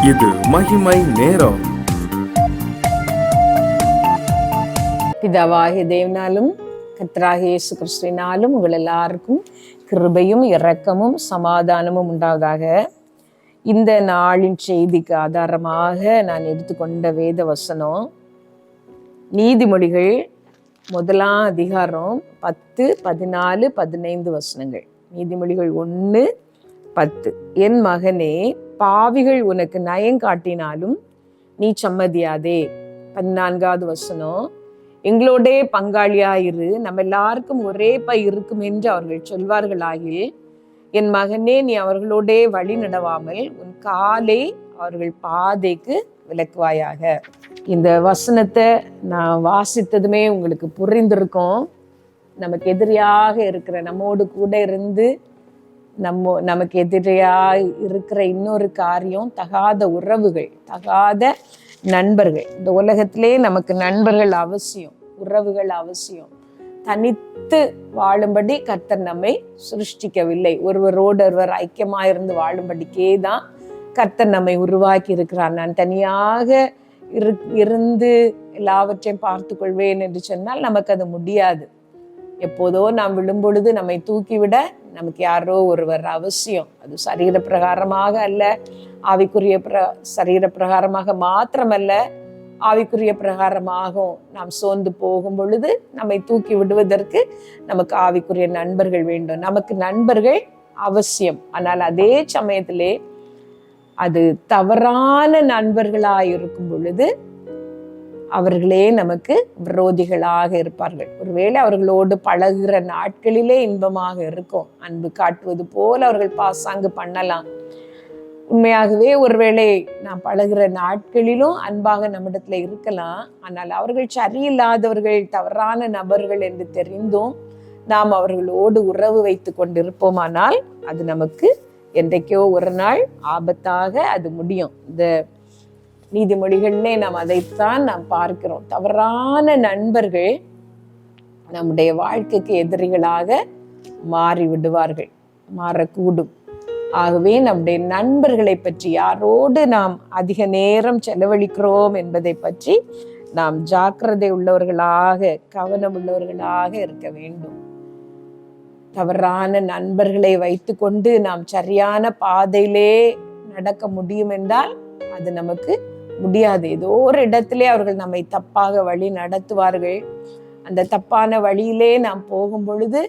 இது மகிமை நேரம். பிதாவாகிய தேவனாலும் கர்த்தராகிய இயேசு கிறிஸ்துவினாலும் உங்கள் எல்லாருக்கும் கிருபையும் இரக்கமும் சமாதானமும் உண்டாவதாக. இந்த நாளின் செய்திக்கு ஆதாரமாக நான் எடுத்துக்கொண்ட வேத வசனம் நீதிமொழிகள் 1ஆம் அதிகாரம் 10, 14, 15 வசனங்கள். நீதிமொழிகள் 1:10. என் மகனே, பாவிகள் உனக்கு நயங்காட்டினாலும் நீ சம்மதியாதே. 14வது வசனம், எங்களோடே பங்காளியாயிரு, நம்ம எல்லாருக்கும் ஒரே பை இருக்கும் என்று அவர்கள் சொல்வார்களாகில், என் மகனே, நீ அவர்களோடே வழி நடவாமல் உன் காலை அவர்கள் பாதைக்கு விலக்குவாயாக. இந்த வசனத்தை நான் வாசித்ததுமே உங்களுக்கு புரிந்திருக்கும். நமக்கு எதிரியாக இருக்கிற, நம்மோடு கூட இருந்து நமக்கு எதிரியாக இருக்கிற இன்னொரு காரியம் தகாத உறவுகள், தகாத நண்பர்கள். இந்த உலகத்திலே நமக்கு நண்பர்கள் அவசியம், உறவுகள் அவசியம். தனித்து வாழும்படி கர்த்தர் நம்மை சிருஷ்டிக்கவில்லை. ஒருவரோடு ஒருவர் ஐக்கியமாயிருந்து வாழும்படிக்கே தான் கர்த்தர் நம்மை உருவாக்கி இருக்கிறார். நான் தனியாக இருந்து எல்லாவற்றையும் பார்த்து கொள்வேன் என்று சொன்னால் நமக்கு அது முடியாது. எப்போதோ நாம் விழும்பொழுது நம்மை தூக்கிவிட நமக்கு யாரோ ஒருவர் அவசியம். அது சரீர பிரகாரமாக அல்ல, ஆவிக்குரிய சரீர பிரகாரமாக மாத்திரமல்ல, ஆவிக்குரிய பிரகாரமாகவும் நாம் சோர்ந்து போகும் பொழுது நம்மை தூக்கி விடுவதற்கு நமக்கு ஆவிக்குரிய நண்பர்கள் வேண்டும். நமக்கு நண்பர்கள் அவசியம். ஆனால் அதே சமயத்திலே அது தவறான நண்பர்களாக இருக்கும் பொழுது அவர்களே நமக்கு விரோதிகளாக இருப்பார்கள். ஒருவேளை அவர்களோடு பழகுகிற நாட்களிலே இன்பமாக இருக்கும், அன்பு காட்டுவது போல அவர்கள் பாசாங்கு பண்ணலாம். உண்மையாகவே ஒருவேளை நாம் பழகுகிற நாட்களிலும் அன்பாக நம்மிடத்துல இருக்கலாம். ஆனால் அவர்கள் சரியில்லாதவர்கள், தவறான நபர்கள் என்று தெரிந்தும் நாம் அவர்களோடு உறவு வைத்து கொண்டிருப்போமானால் அது நமக்கு என்றைக்கோ ஒரு நாள் ஆபத்தாக அது முடியும். இந்த நீதிமொழிகளிலே நாம் அதைத்தான் நாம் பார்க்கிறோம். தவறான நண்பர்கள் நம்முடைய வாழ்க்கைக்கு எதிரிகளாக மாறி விடுவார்கள், மாறக்கூடும். ஆகவே நம்முடைய நண்பர்களை பற்றி, யாரோடு நாம் அதிக நேரம் செலவழிக்கிறோம் என்பதை பற்றி நாம் ஜாக்கிரதை உள்ளவர்களாக, கவனம் உள்ளவர்களாக இருக்க வேண்டும். தவறான நண்பர்களை வைத்து கொண்டு நாம் சரியான பாதையிலே நடக்க முடியும் என்றால் அது நமக்கு முடியாது. ஏதோ ஒரு இடத்திலே அவர்கள் நம்மை தப்பாக வழி நடத்துவார்கள். அந்த தப்பான வழியிலே நாம் போகும் பொழுது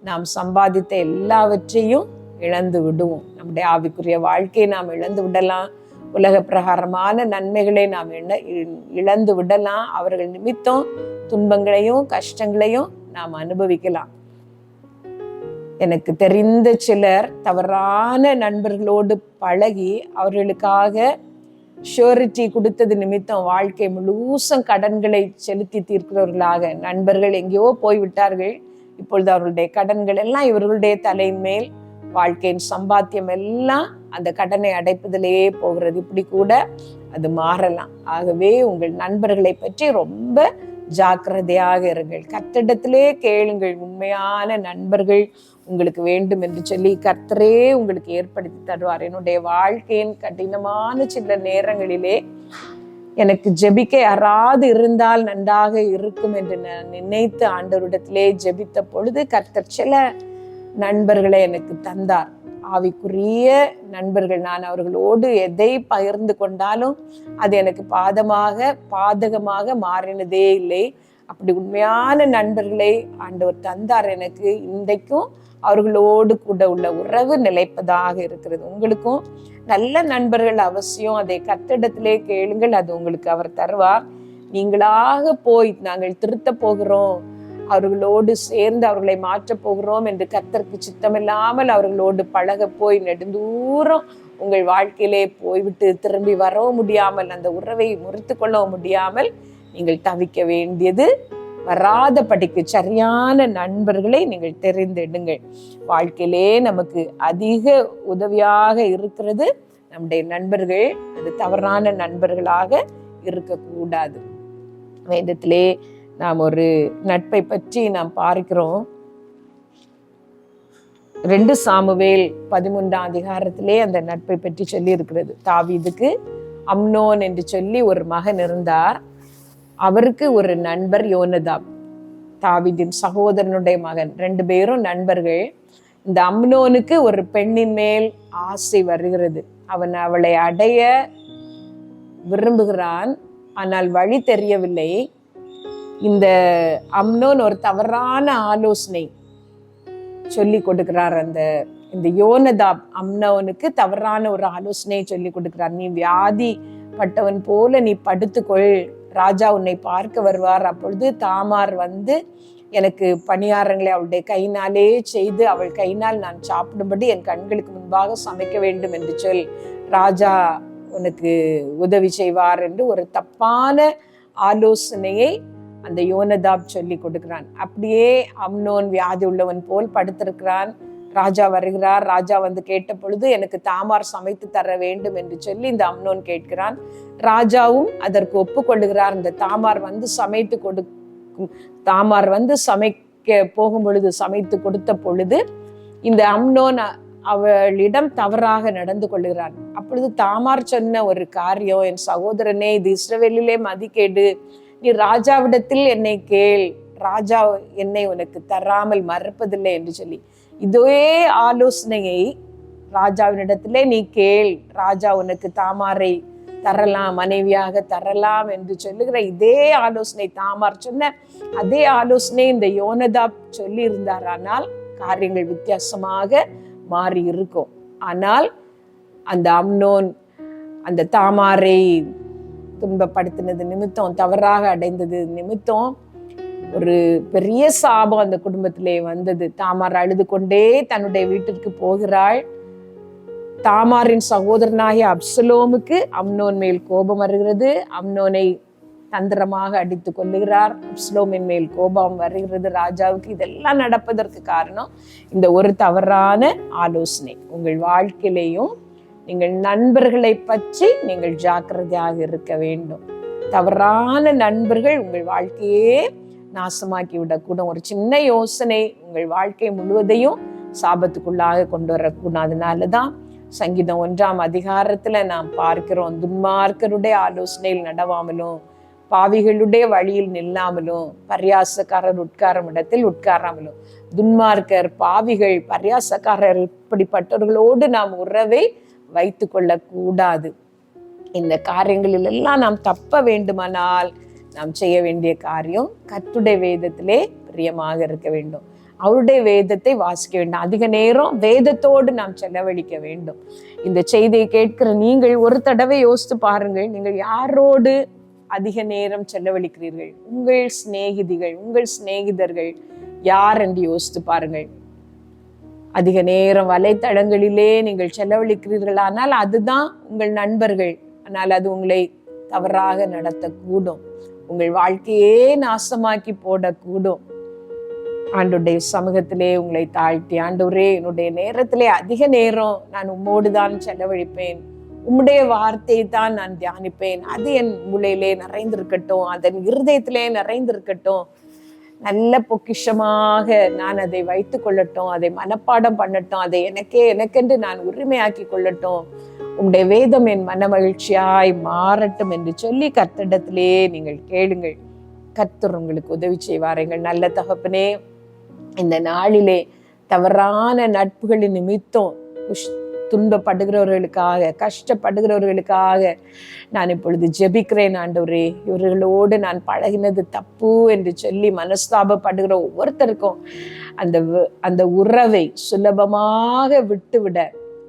நாம் சம்பாதித்த எல்லாவற்றையும் இழந்து விடுவோம். நம்முடைய ஆவிக்குரிய வாழ்க்கையை நாம் இழந்து விடலாம். உலக பிரகாரமான நன்மைகளை நாம் இழந்து விடலாம். அவர்கள் நிமித்தம் துன்பங்களையும் கஷ்டங்களையும் நாம் அனுபவிக்கலாம். எனக்கு தெரிந்த சிலர் தவறான நண்பர்களோடு பழகி அவர்களுக்காக ஷூரிட்டி கொடுத்தது நிமித்தம் வாழ்க்கை முழுசும் கடன்களை செலுத்தி தீர்க்கிறவர்களாக, நண்பர்கள் எங்கேயோ போய்விட்டார்கள், இப்பொழுது அவர்களுடைய கடன்கள் எல்லாம் இவர்களுடைய தலையின் மேல், வாழ்க்கையின் சம்பாத்தியம் எல்லாம் அந்த கடனை அடைப்பதிலேயே போகிறது. இப்படி கூட அது மாறலாம். ஆகவே உங்கள் நண்பர்களை பற்றி ரொம்ப ஜாக்கிரதையாக இருங்கள். கர்த்தரிடத்திலே கேளுங்கள். உண்மையான நண்பர்கள் உங்களுக்கு வேண்டும் என்று சொல்லி கர்த்தரே உங்களுக்கு ஏற்படுத்தி தருவார். என்னுடைய வாழ்க்கையின் கடினமான சில நேரங்களிலே எனக்கு ஜெபிக்க யாராவது இருந்தால் நன்றாக இருக்கும் என்று நான் நினைத்து ஆண்டவரிடத்திலே ஜெபித்த பொழுது கர்த்தர் சில நண்பர்களை எனக்கு தந்தார். ஆவிக்குரிய நண்பர்கள். நான் அவர்களோடு எதை பகிர்ந்து கொண்டாலும் அது எனக்கு பாதகமாக மாறினதே இல்லை. அப்படி உண்மையான நண்பர்களை ஆண்டவர் தந்தார் எனக்கு. இன்றைக்கும் அவர்களோடு கூட உள்ள உறவு நிலைப்பதாக இருக்கிறது. உங்களுக்கும் நல்ல நண்பர்கள் அவசியம். அதை கர்த்தரிடத்திலே கேளுங்கள், அது உங்களுக்கு அவர் தருவார். நீங்களாக போய் நாங்கள் திருத்த போகிறோம், அவர்களோடு சேர்ந்து அவர்களை மாற்றப் போகிறோம் என்று கர்த்தருக்கு சித்தமில்லாமல் அவர்களோடு பழக போய் நெடுந்தூரம் உங்கள் வாழ்க்கையிலே போய்விட்டு திரும்பி வரவும் முடியாமல், அந்த உறவை முறித்து கொள்ளவும் முடியாமல் நீங்கள் தவிக்க வேண்டியது வராதபடிக்கு சரியான நண்பர்களை நீங்கள் தெரிந்தெடுங்கள். வாழ்க்கையிலே நமக்கு அதிக உதவியாக இருக்கிறது நம்முடைய நண்பர்கள். அது தவறான நண்பர்களாக இருக்கக்கூடாது. வேதத்திலே நாம் ஒரு நட்பை பற்றி நாம் பார்க்கிறோம். 2 சாமுவேல் 13ஆம் அதிகாரத்திலே அந்த நட்பை பற்றி சொல்லி இருக்கிறது. தாவீதுக்கு அம்னோன் என்று சொல்லி ஒரு மகன் இருந்தார். அவருக்கு ஒரு நண்பர் யோனதாப், தாவீதின் சகோதரனுடைய மகன். 2 பேரும் நண்பர்கள். இந்த அம்னோனுக்கு ஒரு பெண்ணின் மேல் ஆசை வருகிறது. அவன் அவளை அடைய விரும்புகிறான், ஆனால் வழி தெரியவில்லை. இந்த அம்னோன் ஒரு தவறான ஆலோசனை சொல்லி கொடுக்கிறார். இந்த யோனதாப் அம்னோனுக்கு தவறான ஒரு ஆலோசனையை சொல்லி கொடுக்கிறார். நீ வியாதிப்பட்டவன் போல நீ படுத்துக்கொள், ராஜா உன்னை பார்க்க வருவார். அப்பொழுது தாமார் வந்து எனக்கு பணியாரங்களை அவளுடைய கையினாலே செய்து அவள் கையினால் நான் சாப்பிடும்படி என் கண்களுக்கு முன்பாக சமைக்க வேண்டும் என்று சொல், ராஜா உனக்கு உதவி செய்வார் என்று ஒரு தப்பான ஆலோசனையை அந்த யோனதாப் சொல்லி கொடுக்கிறான். அப்படியே அம்னோன் வியாதி உள்ளவன் போல் படுத்திருக்கிறான். ராஜா வருகிறார். ராஜா வந்து கேட்ட பொழுது எனக்கு தாமார் சமைத்து தர வேண்டும் என்று சொல்லி இந்த அம்னோன் கேட்கிறான். ராஜாவும் அதற்கு ஒப்புக்கொள்ளுகிறார். இந்த தாமார் வந்து சமைக்க போகும் பொழுது, சமைத்து கொடுத்த பொழுது இந்த அம்னோன் அவளிடம் தவறாக நடந்து கொள்கிறான். அப்பொழுது தாமார் சொன்ன ஒரு காரியம், என் சகோதரனே, இது இஸ்ரவேலிலே மதிக்கேடு, நீ ராஜாவிடத்தில் என்னை கேள், ராஜா என்னை உனக்கு தராமல் மறுப்பதில்லை என்று சொல்லி, இதே ஆலோசனையை ராஜாவினிடத்திலே நீ கேள், ராஜா உனக்கு தாமாரை தரலாம், மனைவியாக தரலாம் என்று சொல்லுகிற இதே ஆலோசனை, தாமார் சொன்ன அதே ஆலோசனை இந்த யோனதாப் சொல்லி இருந்தார். ஆனால் காரியங்கள் வித்தியாசமாக மாறி இருக்கும். ஆனால் அந்த அம்னோன் அந்த தாமாரை துன்பப்படுத்தினது நிமித்தம், தவறாக அடைந்தது நிமித்தம் ஒரு பெரிய சாபம் அந்த குடும்பத்திலே வந்தது. தாமார் அழுது கொண்டே தன்னுடைய வீட்டிற்கு போகிறாள். தாமாரின் சகோதரனாகிய அப்சலோமுக்கு அம்னோன் மேல் கோபம் வருகிறது. அம்னோனை தந்திரமாக அடித்து கொள்ளுகிறார். அப்சலோமின் மேல் கோபம் வருகிறது ராஜாவுக்கு. இதெல்லாம் நடப்பதற்கு காரணம் இந்த ஒரு தவறான ஆலோசனை. உங்கள் வாழ்க்கையிலேயும் நீங்கள் நண்பர்களை பற்றி நீங்கள் ஜாக்கிரதையாக இருக்க வேண்டும். தவறான நண்பர்கள் உங்கள் வாழ்க்கையே நாசமாக்கி விடக்கூடும். ஒரு சின்ன யோசனை உங்கள் வாழ்க்கை முழுவதையும் சாபத்துக்குள்ளாக கொண்டு வரக்கூடாதுனாலதான் சங்கீதம் 1ஆம் அதிகாரத்துல நாம் பார்க்கிறோம், துன்மார்க்கருடைய ஆலோசனையில் நடவாமலும் பாவிகளுடைய வழியில் நில்லாமலும் பரியாசக்காரர் உட்காரும் இடத்தில் உட்காராமலும். துன்மார்க்கர், பாவிகள், பரியாசக்காரர், இப்படிப்பட்டவர்களோடு நாம் உறவை வைத்து கொள்ள கூடாது. இந்த காரியங்களில் எல்லாம் நாம் தப்ப வேண்டுமானால் நாம் செய்ய வேண்டிய காரியம் கர்த்தருடைய வேதத்திலே பிரியமாக இருக்க வேண்டும். அவருடைய வேதத்தை வாசிக்க வேண்டும். அதிக நேரம் வேதத்தோடு நாம் செலவழிக்க வேண்டும். இந்த செய்தியை கேட்கிற நீங்கள் ஒரு தடவை யோசித்து பாருங்கள், நீங்கள் யாரோடு அதிக நேரம் செலவழிக்கிறீர்கள்? உங்கள் சிநேகிதிகள், உங்கள் சிநேகிதர்கள் யார் என்று யோசித்து பாருங்கள். அதிக நேரம் வலைத்தளங்களிலே நீங்கள் செலவழிக்கிறீர்களானால் அதுதான் உங்கள் நண்பர்கள். ஆனால் அது உங்களை தவறாக நடத்தக்கூடும், உங்கள் வாழ்க்கையே நாசமாக்கி போடக்கூடும். ஆண்டவருடைய சமூகத்திலே உங்களை தாழ்த்தி, ஆண்டவரே, என்னுடைய நேரத்திலே அதிக நேரம் நான் உம்மோடு தான் செலவழிப்பேன், உம்முடைய வார்த்தையை தான் நான் தியானிப்பேன், அது என் மூளையிலே நிறைந்திருக்கட்டும், அதன் இருதயத்திலே நிறைந்திருக்கட்டும், நல்ல பொக்கிஷமாக நான் அதை வைத்து கொள்ளட்டும், அதை மனப்பாடம் பண்ணட்டும், அதை எனக்கென்று நான் உரிமையாக்கி கொள்ளட்டும், உம்முடைய வேதம் என் மன மகிழ்ச்சியாய் மாறட்டும் என்று சொல்லி கர்த்தரிடத்திலே நீங்கள் கேளுங்கள். கர்த்தர் உங்களுக்கு உதவி செய்வார். எங்கள் நல்ல தகப்பனே, இந்த நாளிலே தவறான நட்புகளின் நிமித்தம் துன்பப்படுகிறவர்களுக்காக, கஷ்டப்படுகிறவர்களுக்காக நான் இப்பொழுது ஜெபிக்கிறேன். ஆண்டவரே, இவர்களோடு நான் பழகினது தப்பு என்று சொல்லி மனஸ்தாபப்படுகிற ஒவ்வொருத்தருக்கும் அந்த உறவை சுலபமாக விட்டுவிட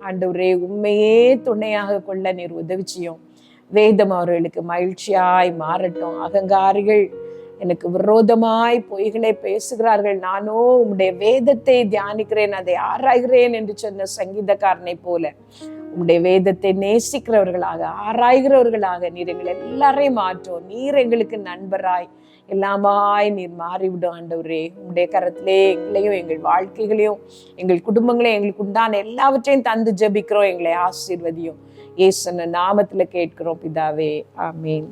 ஆண்டவரே உண்மையே துணையாக கொள்ள நீர் உதவி செய்யும். வேதம் அவர்களுக்கு மகிழ்ச்சியாய் மாறட்டும். அகங்காரிகள் எனக்கு விரோதமாய் பொய்களை பேசுகிறார்கள், நானோ உம்முடைய வேதத்தை தியானிக்கிறேன், அதை ஆராய்கிறேன் என்று சொன்ன சங்கீதக்காரனை போல உம்முடைய வேதத்தை நேசிக்கிறவர்களாக, ஆராய்கிறவர்களாக நீர் எங்களை எல்லாரையும் மாற்றும். நீர் எங்களுக்கு நண்பராய் எல்லாமாய் நீர் மாறிவிடும். ஆண்டவரே, உம்முடைய கரத்திலே எங்களையும் எங்கள் வாழ்க்கைகளையும் எங்கள் குடும்பங்களையும் எங்களுக்கு உண்டான எல்லாவற்றையும் தந்து ஜெபிக்கிறோம். எங்களை ஆசீர்வதியும். இயேசுவின் நாமத்துல கேட்கிறோம் பிதாவே, ஆமீன்.